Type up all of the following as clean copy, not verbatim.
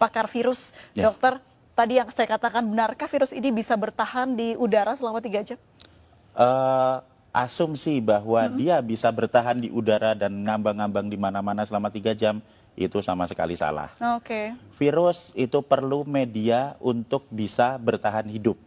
pakar virus, dokter. Tadi yang saya katakan, benarkah virus ini bisa bertahan di udara selama 3 jam? Asumsi bahwa dia bisa bertahan di udara dan ngambang-ngambang di mana-mana selama 3 jam, itu sama sekali salah. Oke. Virus itu perlu media untuk bisa bertahan hidup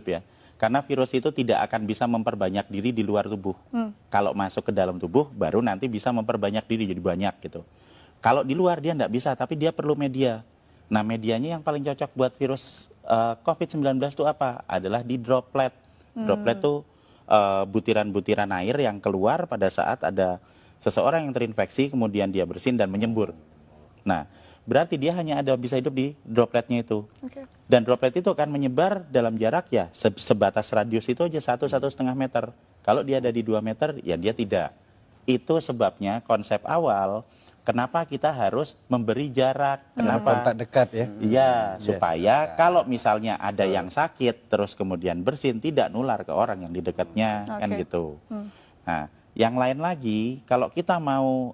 ya. Karena virus itu tidak akan bisa memperbanyak diri di luar tubuh. Kalau masuk ke dalam tubuh, baru nanti bisa memperbanyak diri jadi banyak gitu. Kalau di luar dia nggak bisa, tapi dia perlu media. Nah, medianya yang paling cocok buat virus COVID-19 itu apa? Adalah di droplet. Droplet itu butiran-butiran air yang keluar pada saat ada seseorang yang terinfeksi, kemudian dia bersin dan menyembur. Nah, berarti dia hanya bisa hidup di dropletnya itu. Dan droplet itu akan menyebar dalam jarak ya sebatas radius itu aja 1–1,5 meter. Kalau dia ada di 2 meter, ya dia tidak. Itu sebabnya konsep awal kenapa kita harus memberi jarak. Kenapa? Kontak dekat ya. Iya, supaya kalau misalnya ada yang sakit terus kemudian bersin, tidak nular ke orang yang di dekatnya, kan gitu. Nah, yang lain lagi, kalau kita mau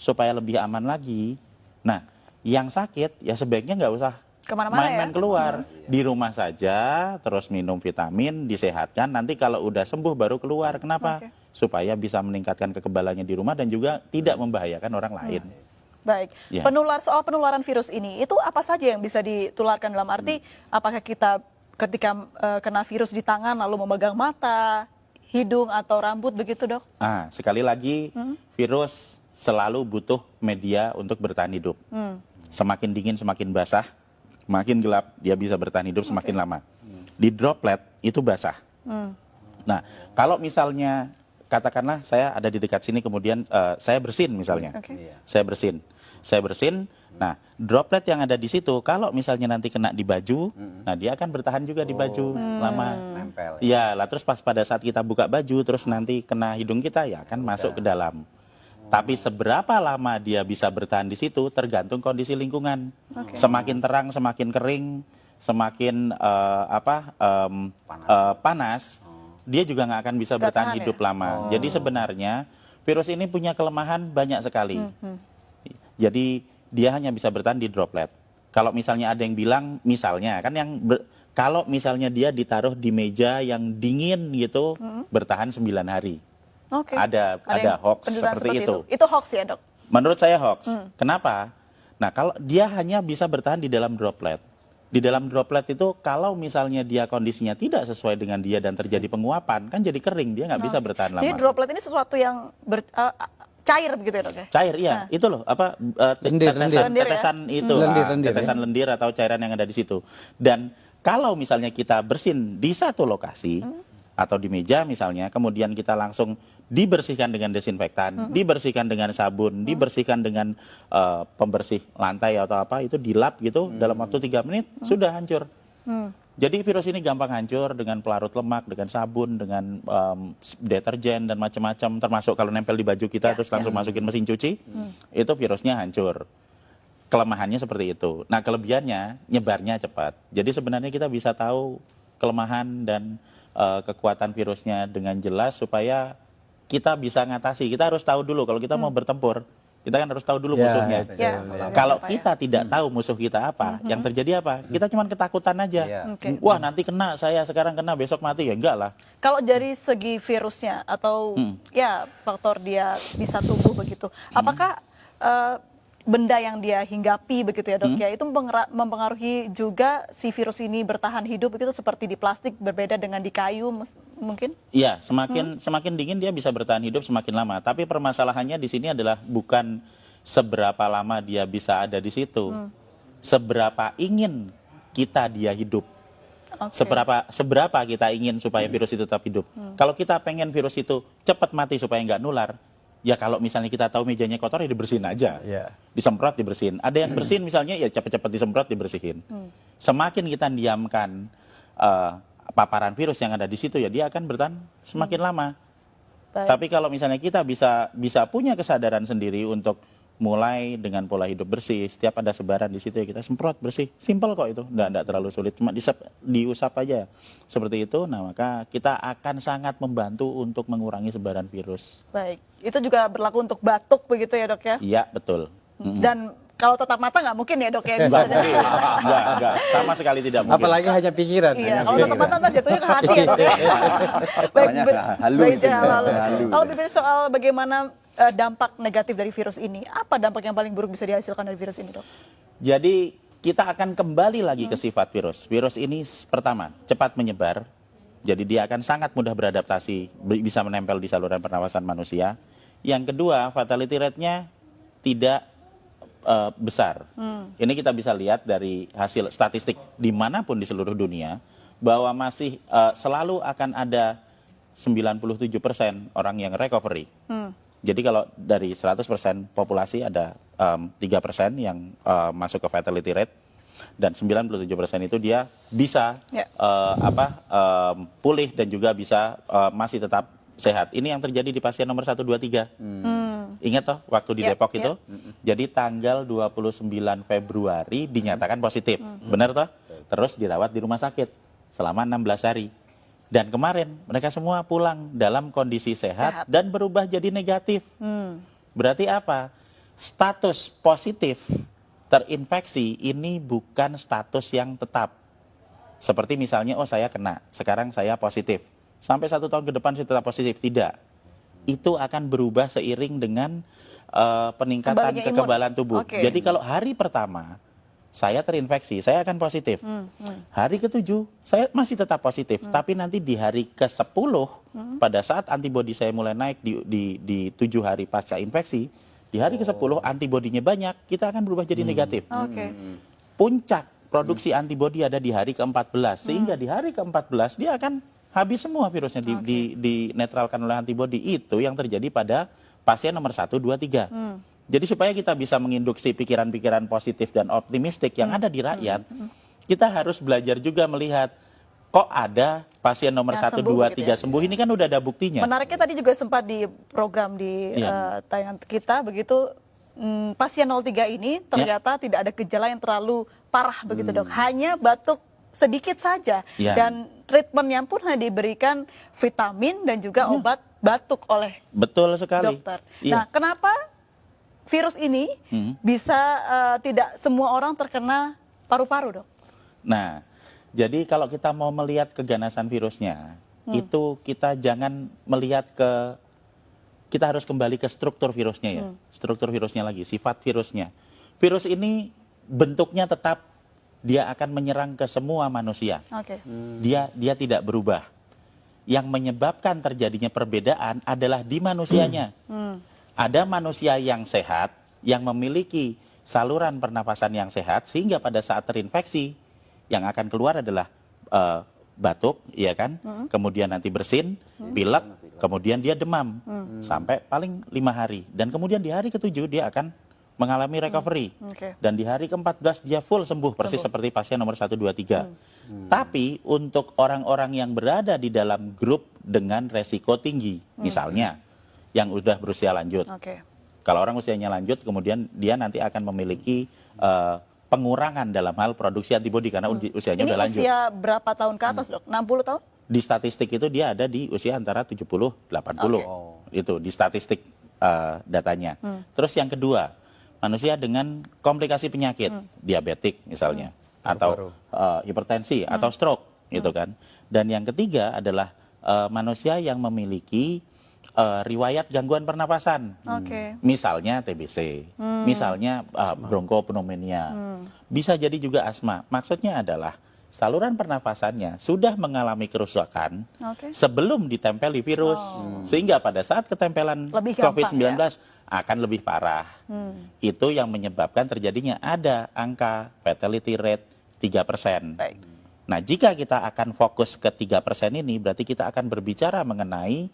supaya lebih aman lagi, nah yang sakit ya sebaiknya nggak usah main-main keluar, di rumah saja, terus minum vitamin, disehatkan. Nanti kalau udah sembuh baru keluar. Kenapa? Supaya bisa meningkatkan kekebalannya di rumah dan juga tidak membahayakan orang lain. Baik, soal penularan virus ini, itu apa saja yang bisa ditularkan dalam arti, apakah kita ketika kena virus di tangan lalu memegang mata, hidung atau rambut begitu, Dok? Sekali lagi, virus selalu butuh media untuk bertahan hidup. Semakin dingin, semakin basah, makin gelap, dia bisa bertahan hidup semakin lama. Di droplet itu basah. Nah, kalau misalnya katakanlah saya ada di dekat sini, kemudian saya bersin misalnya, saya bersin. Nah, droplet yang ada di situ, kalau misalnya nanti kena di baju, nah dia akan bertahan juga di baju lama. Nempel. Ya, lah terus pas pada saat kita buka baju, terus nanti kena hidung kita, ya akan masuk ke dalam. Tapi seberapa lama dia bisa bertahan di situ tergantung kondisi lingkungan. Semakin terang, semakin kering, semakin panas, dia juga nggak akan bisa bertahan hidup lama. Jadi sebenarnya virus ini punya kelemahan banyak sekali. Jadi dia hanya bisa bertahan di droplet. Kalau misalnya ada yang bilang, misalnya kan kalau misalnya dia ditaruh di meja yang dingin gitu, bertahan 9 hari. Ada hoax seperti itu. Itu hoax ya, Dok? Menurut saya hoax. Kenapa? Nah, kalau dia hanya bisa bertahan di dalam droplet. Di dalam droplet itu kalau misalnya dia kondisinya tidak sesuai dengan dia dan terjadi penguapan, kan jadi kering, dia nggak bisa bertahan lama. Jadi droplet ini sesuatu yang cair begitu ya, Dok ya? Cair, iya. Itu loh, tetesan lendir atau cairan yang ada di situ. Dan kalau misalnya kita bersin di satu lokasi atau di meja misalnya, kemudian kita langsung dibersihkan dengan desinfektan, dibersihkan dengan sabun, dibersihkan dengan pembersih lantai atau apa, itu dilap gitu, dalam waktu 3 menit sudah hancur. Jadi virus ini gampang hancur dengan pelarut lemak, dengan sabun, dengan deterjen dan macam-macam, termasuk kalau nempel di baju kita terus langsung masukin mesin cuci, itu virusnya hancur. Kelemahannya seperti itu. Nah, kelebihannya nyebarnya cepat. Jadi sebenarnya kita bisa tahu kelemahan dan kekuatan virusnya dengan jelas supaya kita bisa ngatasi. Kita harus tahu dulu kalau kita mau bertempur, kita kan harus tahu dulu musuhnya. Kalau kita tidak tahu musuh kita apa, yang terjadi apa? Kita cuma ketakutan aja. Wah, nanti kena, saya sekarang kena, besok mati, ya enggak lah. Kalau dari segi virusnya atau ya faktor dia bisa tumbuh begitu, apakah benda yang dia hinggapi begitu ya, Dok ya, itu mempengaruhi juga si virus ini bertahan hidup begitu, seperti di plastik berbeda dengan di kayu mungkin? Iya, semakin dingin dia bisa bertahan hidup semakin lama. Tapi permasalahannya di sini adalah bukan seberapa lama dia bisa ada di situ, seberapa ingin kita dia hidup. Seberapa kita ingin supaya virus itu tetap hidup. Kalau kita pengen virus itu cepat mati supaya nggak nular, ya kalau misalnya kita tahu mejanya kotor ya dibersihin aja, disemprot dibersihin. Ada yang bersihin misalnya ya cepat-cepat disemprot dibersihin. Semakin kita diamkan paparan virus yang ada di situ ya dia akan bertahan semakin lama. Tapi kalau misalnya kita bisa punya kesadaran sendiri untuk mulai dengan pola hidup bersih, setiap ada sebaran di situ ya kita semprot bersih, simple kok itu, nggak terlalu sulit, cuma diusap aja seperti itu. Nah, maka kita akan sangat membantu untuk mengurangi sebaran virus. Baik, itu juga berlaku untuk batuk begitu ya, Dok ya? Iya, betul. Dan kalau tetap mata nggak mungkin ya dok ya bisa Enggak, jadi. enggak, sama sekali tidak mungkin. Apalagi hanya pikiran. Iya, hanya kalau tetap pikiran. mata ntar jatuhnya ke hati ya dok ya. Makanya halu baik, itu, ya, halu. halu. Kalau bicara soal bagaimana dampak negatif dari virus ini, apa dampak yang paling buruk bisa dihasilkan dari virus ini dok? Jadi kita akan kembali lagi ke sifat virus. Virus ini pertama, cepat menyebar. Jadi dia akan sangat mudah beradaptasi, bisa menempel di saluran pernapasan manusia. Yang kedua, fatality rate-nya tidak besar. Ini kita bisa lihat dari hasil statistik dimanapun di seluruh dunia, bahwa masih selalu akan ada 97% orang yang recovery. Jadi kalau dari 100% populasi ada 3% yang masuk ke fatality rate, dan 97% itu dia bisa Ya. pulih dan juga bisa masih tetap sehat. Ini yang terjadi di pasien nomor 1, 2, 3. Ingat toh waktu di Ya, Depok ya. itu? Jadi tanggal 29 Februari dinyatakan positif. Benar toh? Terus dirawat di rumah sakit selama 16 hari. Dan kemarin mereka semua pulang dalam kondisi sehat. Dan berubah jadi negatif. Berarti apa? Status positif terinfeksi ini bukan status yang tetap. Seperti misalnya, oh saya kena, sekarang saya positif. Sampai 1 tahun ke depan saya tetap positif. Tidak. Itu akan berubah seiring dengan peningkatan Kembalinya imun. kekebalan tubuh. Oke. Jadi kalau hari pertama saya terinfeksi, saya akan positif. Hari ke-7 saya masih tetap positif. Tapi nanti di hari ke-10, pada saat antibodi saya mulai naik di 7 hari pasca infeksi, di hari ke-10 antibodinya banyak, kita akan berubah jadi negatif. Oke. Puncak produksi antibodi ada di hari ke-14, sehingga di hari ke-14 dia akan habis semua virusnya, dinetralkan oleh antibodi. Itu yang terjadi pada pasien nomor 1, 2, 3. Jadi supaya kita bisa menginduksi pikiran-pikiran positif dan optimistik yang ada di rakyat, kita harus belajar juga melihat, kok ada pasien nomor Yang 1, sembuh 2, gitu 3 ya. sembuh, ini kan udah ada buktinya. Menariknya tadi juga sempat di program di Iya. tayangan kita begitu, pasien 03 ini ternyata tidak ada gejala yang terlalu parah begitu dok, hanya batuk sedikit saja Iya. dan treatmentnya pun hanya diberikan vitamin dan juga obat batuk oleh Betul sekali. dokter. Iya. Nah, kenapa virus ini bisa tidak semua orang terkena paru-paru dok? Nah, jadi kalau kita mau melihat keganasan virusnya, itu kita jangan melihat kita harus kembali ke struktur virusnya ya. Struktur virusnya lagi, sifat virusnya. Virus ini bentuknya tetap, dia akan menyerang ke semua manusia. Oke. Dia tidak berubah. Yang menyebabkan terjadinya perbedaan adalah di manusianya. Ada manusia yang sehat, yang memiliki saluran pernapasan yang sehat, sehingga pada saat terinfeksi, yang akan keluar adalah batuk, ya kan? Kemudian nanti bersin, pilek, kemudian dia demam, sampai paling 5 hari. Dan kemudian di hari ke-7 dia akan mengalami recovery. Oke. Dan di hari ke-14 dia full sembuh, persis seperti pasien nomor 1, 2, 3. Tapi untuk orang-orang yang berada di dalam grup dengan resiko tinggi, misalnya yang udah berusia lanjut. Oke. Kalau orang usianya lanjut, kemudian dia nanti akan memiliki pengurangan dalam hal produksi antibodi karena usianya Ini udah lanjut. usia berapa tahun ke atas dok? 60 tahun? Di statistik itu dia ada di usia antara 70-80. Itu di statistik datanya. Terus yang kedua, manusia dengan komplikasi penyakit, diabetik misalnya, atau hipertensi, atau stroke, gitu kan. Dan yang ketiga adalah manusia yang memiliki riwayat gangguan pernapasan. Oke. Misalnya TBC, misalnya bronkopneumonia, bisa jadi juga asma. Maksudnya adalah saluran pernapasannya sudah mengalami kerusakan Oke. sebelum ditempeli virus, sehingga pada saat ketempelan Lebih gampang, COVID-19 akan lebih parah. Itu yang menyebabkan terjadinya ada angka fatality rate 3%. Baik. Nah, jika kita akan fokus ke 3% ini, berarti kita akan berbicara mengenai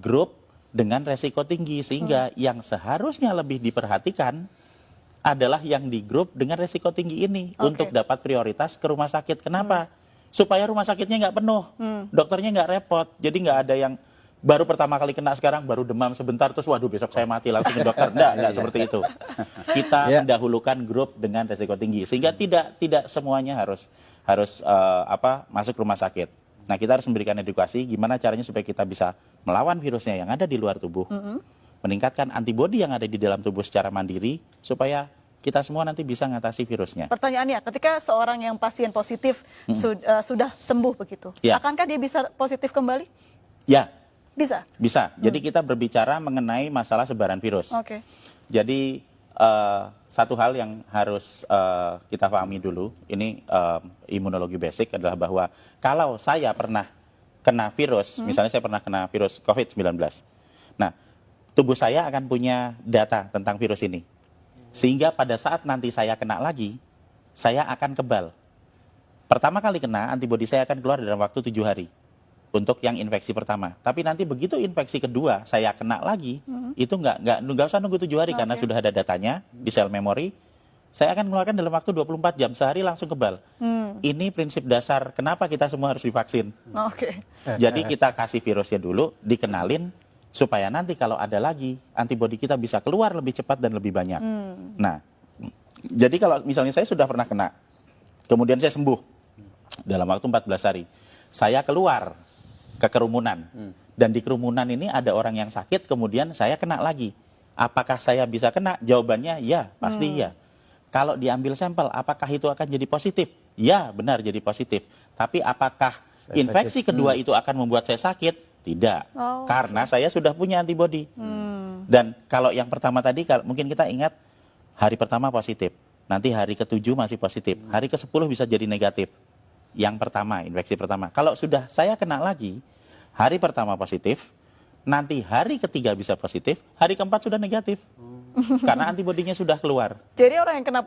grup dengan resiko tinggi, sehingga yang seharusnya lebih diperhatikan adalah yang di grup dengan resiko tinggi ini untuk dapat prioritas ke rumah sakit. Kenapa? Supaya rumah sakitnya nggak penuh, dokternya nggak repot. Jadi nggak ada yang baru pertama kali kena sekarang, baru demam sebentar, terus waduh besok saya mati langsung ke dokter. Nggak seperti itu. Kita mendahulukan grup dengan resiko tinggi, sehingga tidak semuanya harus masuk rumah sakit. Nah, kita harus memberikan edukasi gimana caranya supaya kita bisa melawan virusnya yang ada di luar tubuh, meningkatkan antibodi yang ada di dalam tubuh secara mandiri, supaya kita semua nanti bisa ngatasi virusnya. Pertanyaannya, ketika seorang yang pasien positif sudah sembuh begitu, Ya. akankah dia bisa positif kembali? Ya, Bisa. bisa. Jadi kita berbicara mengenai masalah sebaran virus. Oke. Jadi satu hal yang harus kita pahami dulu, ini imunologi basic adalah bahwa kalau saya pernah kena virus, misalnya saya pernah kena virus COVID-19, nah tubuh saya akan punya data tentang virus ini. Sehingga pada saat nanti saya kena lagi, saya akan kebal. Pertama kali kena, antibodi saya akan keluar dalam waktu 7 hari. Untuk yang infeksi pertama. Tapi nanti begitu infeksi kedua, saya kena lagi, itu nggak usah nunggu 7 hari karena Oke. sudah ada datanya di sel memori. Saya akan mengeluarkan dalam waktu 24 jam, sehari langsung kebal. Ini prinsip dasar kenapa kita semua harus divaksin. Oke. Jadi kita kasih virusnya dulu, dikenalin, supaya nanti kalau ada lagi, antibodi kita bisa keluar lebih cepat dan lebih banyak. Nah, jadi kalau misalnya saya sudah pernah kena, kemudian saya sembuh dalam waktu 14 hari, saya keluar ke kerumunan. Dan di kerumunan ini ada orang yang sakit, kemudian saya kena lagi. Apakah saya bisa kena? Jawabannya ya, pasti iya. Kalau diambil sampel, apakah itu akan jadi positif? Ya, benar jadi positif. Tapi apakah infeksi kedua itu akan membuat saya sakit? Tidak. Oh, Karena saya sudah punya antibodi. Dan kalau yang pertama tadi, mungkin kita ingat, hari pertama positif. Nanti hari ke-7 masih positif. Hari ke-10 bisa jadi negatif. Yang pertama, infeksi pertama. Kalau sudah saya kena lagi, hari pertama positif, nanti hari ketiga bisa positif, hari keempat sudah negatif. Karena antibodinya sudah keluar. Jadi orang yang kena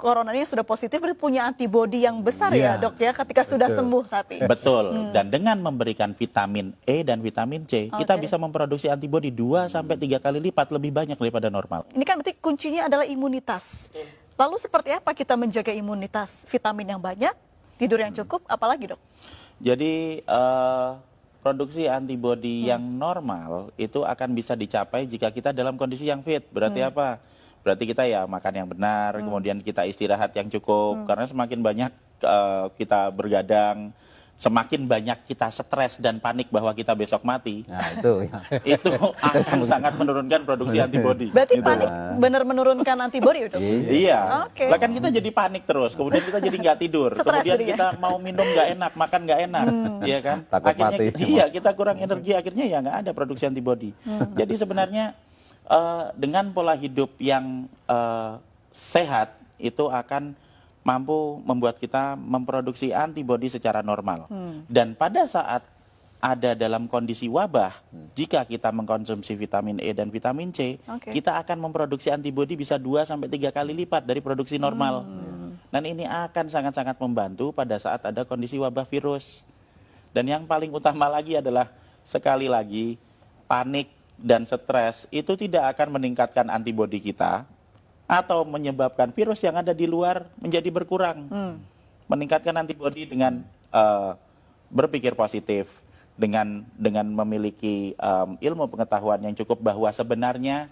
corona ini sudah positif berarti punya antibodi yang besar ya, Iya. Dok ya, ketika sudah sembuh tapi. Betul. Dan dengan memberikan vitamin E dan vitamin C, kita Oke. bisa memproduksi antibodi 2 sampai 3 kali lipat lebih banyak daripada normal. Ini kan berarti kuncinya adalah imunitas. Lalu seperti apa kita menjaga imunitas? Vitamin yang banyak, tidur yang cukup, apalagi Dok? Jadi produksi antibodi yang normal itu akan bisa dicapai jika kita dalam kondisi yang fit. Berarti apa? Berarti kita ya makan yang benar, kemudian kita istirahat yang cukup. Karena semakin banyak kita bergadang, semakin banyak kita stres dan panik bahwa kita besok mati, Nah, itu ya. itu akan sangat menurunkan produksi antibodi. Berarti Gitu. panik benar menurunkan antibodi Dok? Iya, Oke. bahkan kita jadi panik terus, kemudian kita jadi nggak tidur, Stres kemudian jadinya. kita mau minum nggak enak, makan nggak enak, iya kan? Takut Akhirnya mati. iya kita kurang energi, akhirnya ya nggak ada produksi antibodi. Jadi sebenarnya dengan pola hidup yang sehat itu akan mampu membuat kita memproduksi antibodi secara normal. Dan pada saat ada dalam kondisi wabah, jika kita mengkonsumsi vitamin E dan vitamin C, Oke. kita akan memproduksi antibodi bisa 2 sampai 3 kali lipat dari produksi normal. Dan ini akan sangat-sangat membantu pada saat ada kondisi wabah virus. Dan yang paling utama lagi adalah sekali lagi panik dan stres itu tidak akan meningkatkan antibodi kita atau menyebabkan virus yang ada di luar menjadi berkurang. Meningkatkan antibodi dengan berpikir positif, dengan memiliki ilmu pengetahuan yang cukup bahwa sebenarnya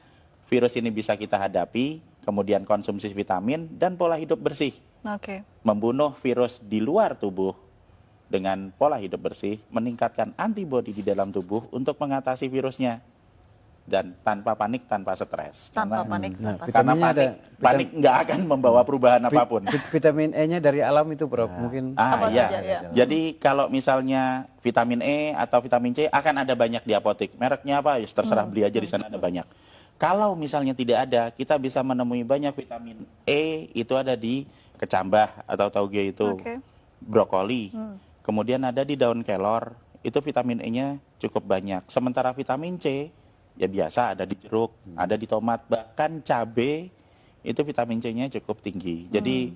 virus ini bisa kita hadapi, kemudian konsumsi vitamin dan pola hidup bersih. Oke. Membunuh virus di luar tubuh dengan pola hidup bersih, meningkatkan antibodi di dalam tubuh untuk mengatasi virusnya. Dan tanpa panik, tanpa stres. Tanpa Karena- panik, Nah, tanpa Karena vitaminnya panik nggak akan membawa perubahan apapun. Vitamin E-nya dari alam itu, Prof. Mungkin Apa Iya. saja, ya. Jadi kalau misalnya vitamin E atau vitamin C akan ada banyak di apotek. Mereknya apa? Ya terserah beli aja di sana ada banyak. Kalau misalnya tidak ada, kita bisa menemui banyak vitamin E itu ada di kecambah atau tauge itu, Oke. brokoli. Kemudian ada di daun kelor, itu vitamin E-nya cukup banyak. Sementara vitamin C ya biasa ada di jeruk, ada di tomat, bahkan cabai itu vitamin C-nya cukup tinggi. Jadi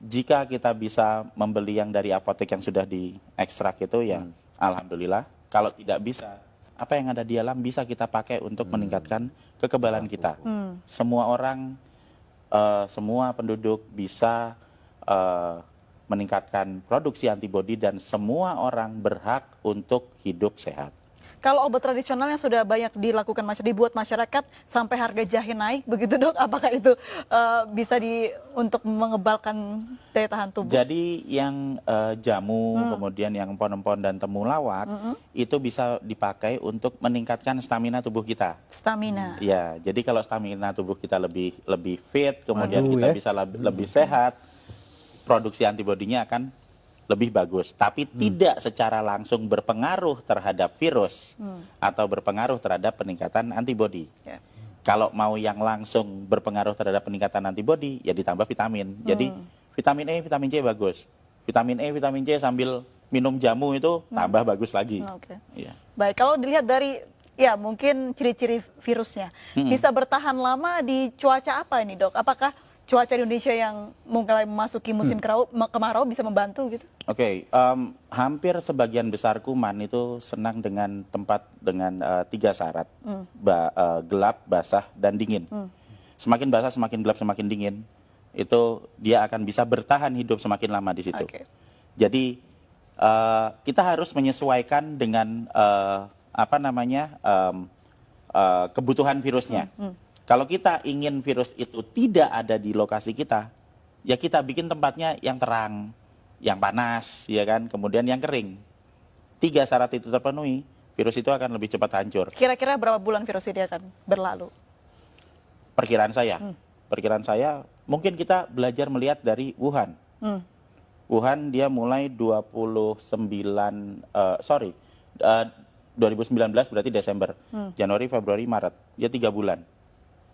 jika kita bisa membeli yang dari apotek yang sudah diekstrak itu ya alhamdulillah. Kalau tidak bisa, apa yang ada di alam bisa kita pakai untuk meningkatkan kekebalan kita. Semua orang, semua penduduk bisa meningkatkan produksi antibodi dan semua orang berhak untuk hidup sehat. Kalau obat tradisional yang sudah banyak dilakukan dibuat masyarakat sampai harga jahe naik begitu dok, apakah itu bisa untuk mengebalkan daya tahan tubuh? Jadi yang jamu, kemudian yang empon-empon dan temulawak itu bisa dipakai untuk meningkatkan stamina tubuh kita. Stamina. Ya, jadi kalau stamina tubuh kita lebih fit, kemudian Waduh, kita ya. bisa lebih sehat, produksi antibodinya akan lebih bagus, tapi tidak secara langsung berpengaruh terhadap virus atau berpengaruh terhadap peningkatan antibodi. Ya. Kalau mau yang langsung berpengaruh terhadap peningkatan antibodi, ya ditambah vitamin. Jadi vitamin E, vitamin C bagus. Vitamin E, vitamin C sambil minum jamu itu tambah bagus lagi. Oke. Iya. Baik, kalau dilihat dari mungkin ciri-ciri virusnya, bisa bertahan lama di cuaca apa ini dok? Apakah cuaca di Indonesia yang mulai memasuki musim kemarau bisa membantu gitu? Oke, hampir sebagian besar kuman itu senang dengan tempat dengan 3 syarat, gelap, basah, dan dingin. Semakin basah, semakin gelap, semakin dingin, itu dia akan bisa bertahan hidup semakin lama di situ. Oke. Jadi kita harus menyesuaikan dengan kebutuhan virusnya. Kalau kita ingin virus itu tidak ada di lokasi kita, ya kita bikin tempatnya yang terang, yang panas, ya kan, kemudian yang kering. 3 syarat itu terpenuhi, virus itu akan lebih cepat hancur. Kira-kira berapa bulan virus ini akan berlalu? Perkiraan saya, mungkin kita belajar melihat dari Wuhan. Wuhan dia mulai 2019 berarti Desember, Januari, Februari, Maret, dia 3 bulan.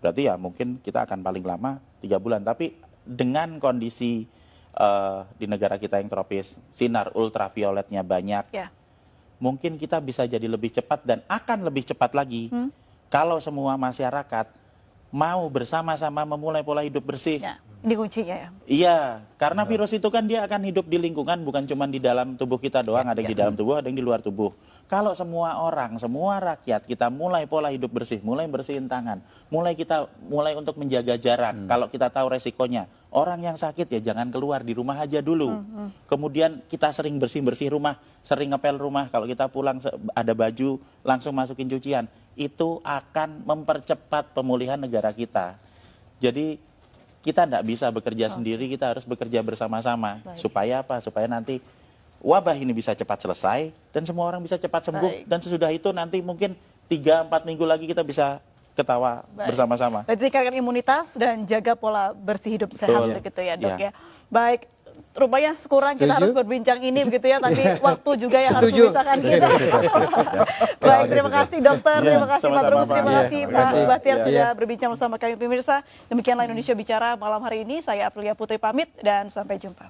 Berarti ya mungkin kita akan paling lama 3 bulan. Tapi dengan kondisi di negara kita yang tropis, sinar ultravioletnya banyak, mungkin kita bisa jadi lebih cepat dan akan lebih cepat lagi kalau semua masyarakat mau bersama-sama memulai pola hidup bersih. Ya, ini kuncinya ya. Iya, karena virus itu kan dia akan hidup di lingkungan, bukan cuma di dalam tubuh kita doang, ada yang di dalam tubuh, ada yang di luar tubuh. Kalau semua orang, semua rakyat kita mulai pola hidup bersih, mulai bersihin tangan, mulai untuk menjaga jarak. Kalau kita tahu resikonya, orang yang sakit ya jangan keluar, di rumah aja dulu. Kemudian kita sering bersih-bersih rumah, sering ngepel rumah. Kalau kita pulang ada baju, langsung masukin cucian. Itu akan mempercepat pemulihan negara kita. Jadi kita tidak bisa bekerja sendiri, kita harus bekerja bersama-sama. Supaya apa? Supaya nanti wabah ini bisa cepat selesai dan semua orang bisa cepat sembuh. Dan sesudah itu nanti mungkin 3-4 minggu lagi kita bisa ketawa bersama-sama. Berarti tingkatkan imunitas dan jaga pola bersih hidup sehat begitu ya dok ya. Baik, rupanya sekurang kita harus berbincang ini begitu ya, tapi waktu juga yang harus memisahkan kita. Baik, terima kasih dokter, terima kasih Pak Trubus, terima kasih Pak Bahtiar sudah berbincang bersama kami pemirsa. Demikianlah Indonesia Bicara malam hari ini. Saya Aprilia Putri pamit dan sampai jumpa.